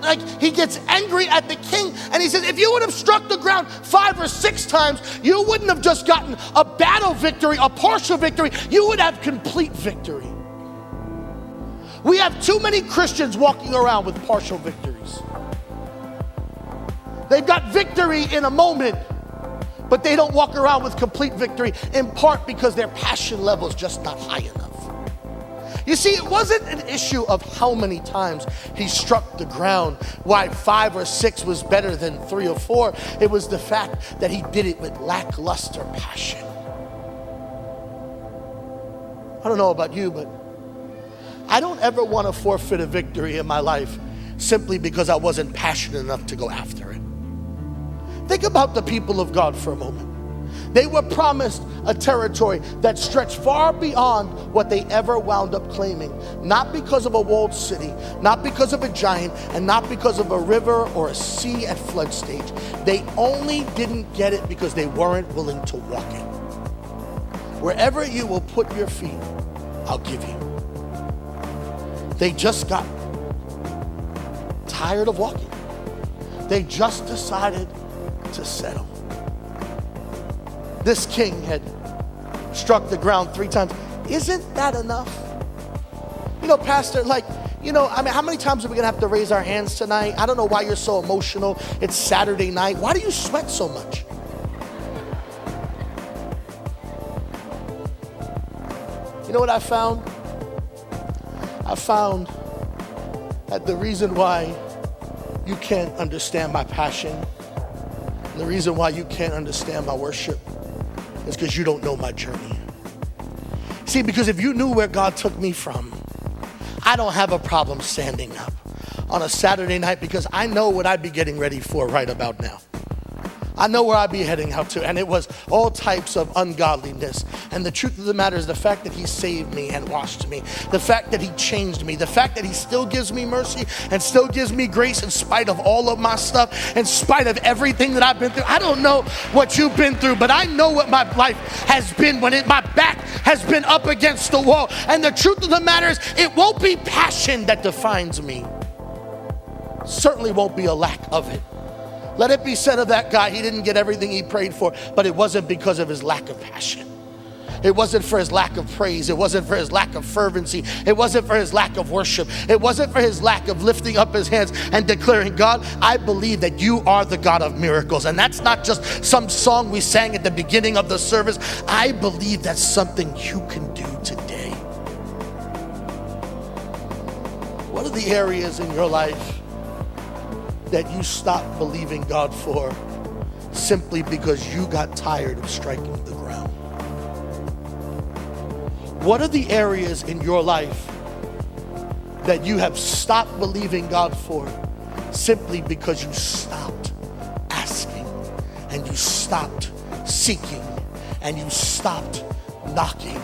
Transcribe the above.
like he gets angry at the king, and he says, if you would have struck the ground 5 or 6 times, you wouldn't have just gotten a battle victory, a partial victory, you would have complete victory. We have too many Christians walking around with partial victories. They've got victory in a moment, but they don't walk around with complete victory, in part because their passion level is just not high enough. You see, it wasn't an issue of how many times he struck the ground, why 5 or 6 was better than 3 or 4. It was the fact that he did it with lackluster passion. I don't know about you, but I don't ever want to forfeit a victory in my life simply because I wasn't passionate enough to go after it. Think about the people of God for a moment. They were promised a territory that stretched far beyond what they ever wound up claiming. Not because of a walled city, not because of a giant, and not because of a river or a sea at flood stage. They only didn't get it because they weren't willing to walk it. Wherever you will put your feet, I'll give you. They just got tired of walking. They just decided to settle. This king had struck the ground 3 times. Isn't that enough? You know, Pastor, how many times are we gonna have to raise our hands tonight? I don't know why you're so emotional. It's Saturday night. Why do you sweat so much? You know what I found? I found that the reason why you can't understand my passion, the reason why you can't understand my worship, is because you don't know my journey. See, because if you knew where God took me from, I don't have a problem standing up on a Saturday night because I know what I'd be getting ready for right about now. I know where I'd be heading out to, and it was all types of ungodliness. And the truth of the matter is the fact that he saved me and washed me, the fact that he changed me, the fact that he still gives me mercy and still gives me grace in spite of all of my stuff, in spite of everything that I've been through. I don't know what you've been through, but I know what my life has been when my back has been up against the wall. And the truth of the matter is it won't be passion that defines me. Certainly won't be a lack of it. Let it be said of that guy, he didn't get everything he prayed for, but it wasn't because of his lack of passion. It wasn't for his lack of praise. It wasn't for his lack of fervency. It wasn't for his lack of worship. It wasn't for his lack of lifting up his hands and declaring, God, I believe that you are the God of miracles. And that's not just some song we sang at the beginning of the service. I believe that's something you can do today. What are the areas in your life that you stopped believing God for simply because you got tired of striking the ground? What are the areas in your life that you have stopped believing God for simply because you stopped asking and you stopped seeking and you stopped knocking?